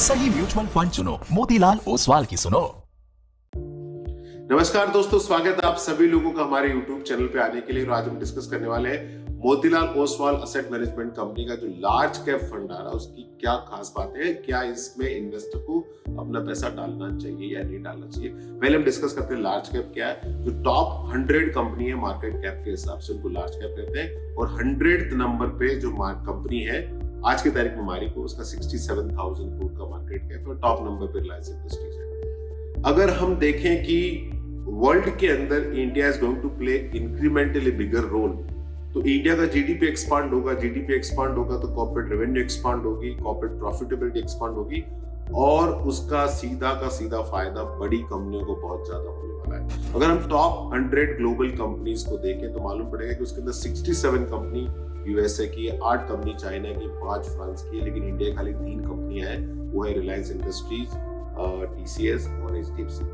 सही mutual fund चुनो, मोतीलाल ओसवाल की सुनो। नमस्कार दोस्तों, स्वागत है आप सभी लोगों का हमारे YouTube चैनल पे आने के लिए। और आज हम डिस्कस करने वाले हैं Motilal Oswal asset management company का जो लार्ज कैप फंड आ रहा है उसकी क्या खास बातें हैं, क्या इसमें इन्वेस्टर को अपना पैसा डालना चाहिए या नहीं डालना चाहिए। पहले हम डिस्कस करते हैं लार्ज कैप क्या है। जो टॉप 100 कंपनी है मार्केट कैप के हिसाब से उनको लार्ज कैप कहते हैं, और 100th नंबर पे जो कंपनी है आज की तारीख में हमारी को उसका 67,000 करोड़ का मार्केट कैप है। टॉप नंबर पे रिलायंस इंडस्ट्रीज है। अगर हम देखें कि वर्ल्ड के अंदर India is going to play incrementally bigger role, तो इंडिया का जीडीपी एक्सपांड होगा तो कॉर्पोरेट रेवेन्यू एक्सपांड होगी, कॉर्पोरेट प्रॉफिटेबिलिटी एक्सपांड होगी, और उसका सीधा का सीधा फायदा बड़ी कंपनियों को बहुत ज्यादा होने वाला है। अगर हम टॉप 100 ग्लोबल कंपनीज को देखें तो मालूम पड़ेगा कि उसके अंदर 67 कंपनी यूएसए की, 8 कंपनी चाइना की, 5 फ्रांस की, लेकिन इंडिया की खाली 3 कंपनियां हैं, वो है रिलायंस इंडस्ट्रीज, टीसीएस और एचडीएफसी।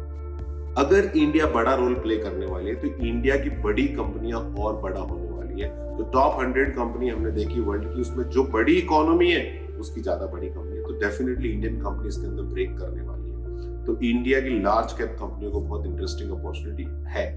अगर इंडिया बड़ा रोल प्ले करने वाली है तो इंडिया की बड़ी कंपनियां और बड़ा होने वाली है। तो टॉप 100 कंपनी हमने देखी वर्ल्ड की, उसमें जो बड़ी इकोनॉमी है उसकी ज्यादा बड़ी कंपनी है, तो डेफिनेटली इंडियन कंपनी इसके अंदर ब्रेक करने वाली है। तो इंडिया की लार्ज कैप कंपनियों को बहुत इंटरेस्टिंग अपॉर्चुनिटी है।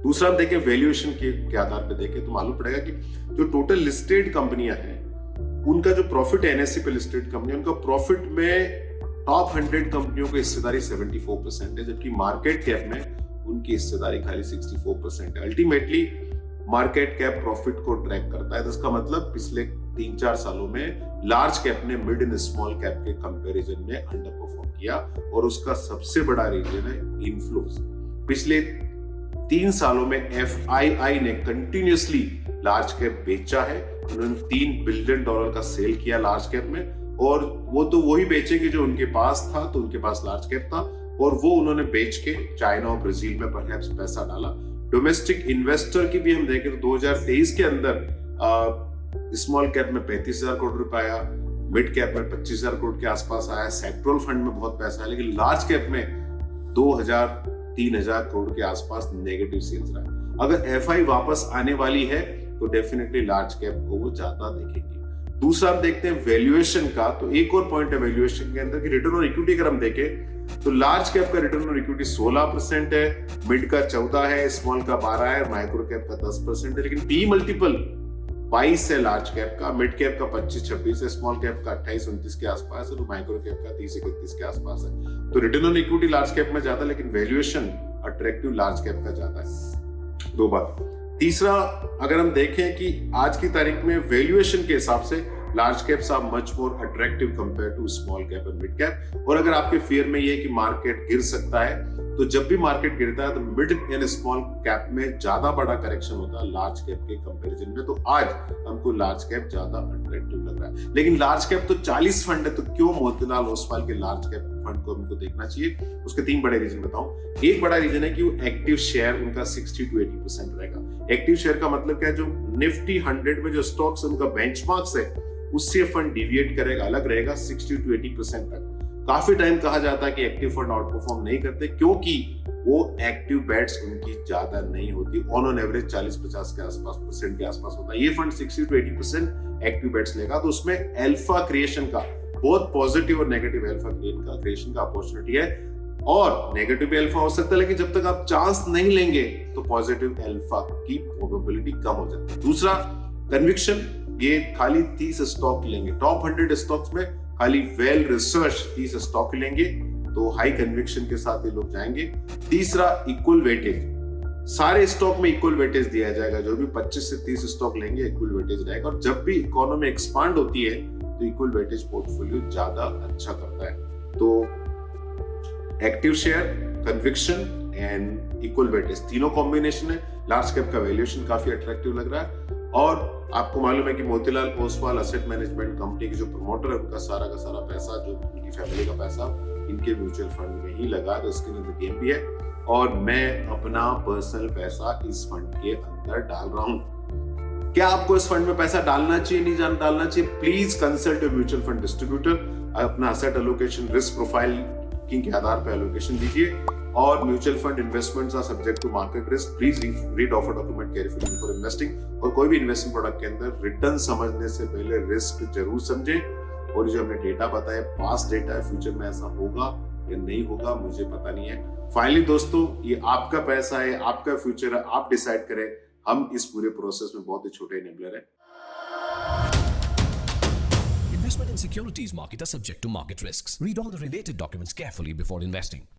दूसरा हम देखें वैल्यूएशन के आधार पर देखें तो मालूम पड़ेगा कि जो टोटल लिस्टेड कंपनियां हैं उनका जो प्रॉफिट है एनएससी पे लिस्टेड कंपनी, उनका प्रॉफिट में टॉप 100 कंपनियों की हिस्सेदारी 74% है, जबकि मार्केट कैप में उनकी हिस्सेदारी खाली 64% है। अल्टीमेटली मार्केट कैप प्रॉफिट को ट्रैक करता है, तो इसका मतलब पिछले 3-4 सालों में लार्ज कैप ने मिड एंड स्मॉल कैप के कंपैरिजन में अंडर परफॉर्म किया, और उसका सबसे बड़ा रीजन है इनफ्लोज। पिछले 3 सालों में एफआईआई ने कंटिन्यूअसली लार्ज कैप बेचा है। उन्होंने $3 बिलियन का सेल किया लार्ज कैप में, और वो तो वही बेचेंगे जो उनके पास था, तो उनके पास लार्ज कैप था और वो उन्होंने बेच के चाइना और ब्राजील में परहैप्स पैसा डाला। डोमेस्टिक इन्वेस्टर की भी हम देखें तो 2023 के अंदर स्मॉल कैप में 35,000 करोड़ रुपए आया, मिड कैप में 25,000 करोड़ के आसपास आया, सेक्टरल फंड में बहुत पैसा है, लेकिन लार्ज कैप में 2,000-3,000 करोड़ के आसपास नेगेटिव सेल्स रहा है। अगर एफआई वापस आने वाली है तो डेफिनेटली लार्ज कैप को वो ज्यादा देखेंगे। दूसरा हम देखते हैं वैल्यूएशन का, तो एक और पॉइंट है वैल्यूएशन के अंदर कि रिटर्न ऑन इक्विटी अगर हम देखें तो लार्ज कैप का रिटर्न ऑन इक्विटी 16% है, मिड का 14 है, स्मॉल का 12 है, माइक्रो कैप का 10% है, लेकिन पी मल्टीपल 22 है लार्ज कैप का, मिड कैप का 25-26 है, स्मॉल कैप का 28-29 के आसपास है, तो माइक्रो कैप का 30-31 के आसपास है। तो return on equity large cap में ज्यादा, लेकिन वैल्यूएशन अट्रैक्टिव लार्ज कैप का ज्यादा है। 2 बात। तीसरा, अगर हम देखें कि आज की तारीख में वैल्यूएशन के हिसाब से large caps are much more attractive compare to small cap and mid cap. और अगर आपके फियर में ये है कि मार्केट गिर सकता है, तो जब भी मार्केट गिरता है तो मिड एंड स्मॉल कैप में ज्यादा बड़ा करेक्शन होता है लार्ज कैप के कंपैरिजन में। तो आज हमको लार्ज कैप ज्यादा अट्रैक्टिव लग रहा है, लेकिन लार्ज कैप तो 40 फंड है, तो क्यों मोतीलाल ओसवाल के लार्ज कैप फंड को हमको देखना चाहिए? उसके 3 बड़े रीजन बताऊं। एक बड़ा रीजन है कि वो एक्टिव शेयर उनका 60-80% रहेगा। एक्टिव शेयर का मतलब क्या है? जो निफ्टी 100 में जो स्टॉक्स उनका बेंचमार्क्स है उससे फंड डिविएट करेगा, अलग रहेगा 60-80% तक। काफी टाइम कहा जाता है कि एक्टिव फंड आउट परफॉर्म नहीं करते क्योंकि वो एक्टिव बेट्स उनकी ज्यादा नहीं होती, ऑन एवरेज 40-50 के आसपास होता है। ये फंड 60-80% एक्टिव बेट्स लेगा, तो उसमें अल्फा क्रिएशन का, बहुत पॉजिटिव और नेगेटिव अल्फा क्रिएशन का अपॉर्चुनिटी है। और नेगेटिव अल्फा हो सकता है, लेकिन जब तक आप चांस नहीं लेंगे तो पॉजिटिव अल्फा की प्रोबेबिलिटी कम हो जाती है। दूसरा, कन्विक्शन। ये खाली 30 स्टॉक लेंगे, टॉप 100 स्टॉक्स में खाली वेल रिसर्च 30 स्टॉक लेंगे, तो हाई कन्विक्शन के साथ ये लोग जाएंगे। तीसरा, इक्वल वेटेज। सारे स्टॉक में इक्वल वेटेज दिया जाएगा, जो भी 25 से 30 स्टॉक लेंगे इक्वल वेटेज रहेगा, और जब भी इकोनॉमी एक्सपांड होती है तो इक्वल वेटेज पोर्टफोलियो ज्यादा अच्छा करता है। तो active share, conviction and equal weightage तीनों कॉम्बिनेशन है। लार्ज कैप का वैल्यूएशन काफी अट्रैक्टिव लग रहा है। और आपको मालूम है कि Motilal Oswal asset management company के जो प्रमोटर है उनका सारा का सारा पैसा, जो उनकी फैमिली का पैसा इनके म्यूचुअल फंड में ही लगा, तो स्किन इन द गेम भी है। और मैं अपना पर्सनल पैसा इस फंड के अंदर डाल रहा हूं। क्या आपको इस फंड में पैसा डालना चाहिए, नहीं डालना चाहिए? Please consult your mutual fund distributor. अपना असेट एलोकेशन, रिस्क प्रोफाइल के आधार पर एलोकेशन दीजिए। और mutual fund investments are subject to market risk. Please read offer document carefully before investing. और कोई भी इन्वेस्टमेंट प्रोडक्ट के अंदर रिटर्न समझने से पहले रिस्क जरूर समझें। और ये जो हमने डेटा बताया पास्ट डेटा है, फ्यूचर में ऐसा होगा या नहीं होगा मुझे पता नहीं है। फाइनली दोस्तों ये आपका पैसा है, आपका फ्यूचर है, आप डिसाइड करें। हम इस पूरे प्रोसेस में बहुत ही छोटे इनेबलर है। Investment in securities market are subject to market risks. Read all the related documents carefully before investing.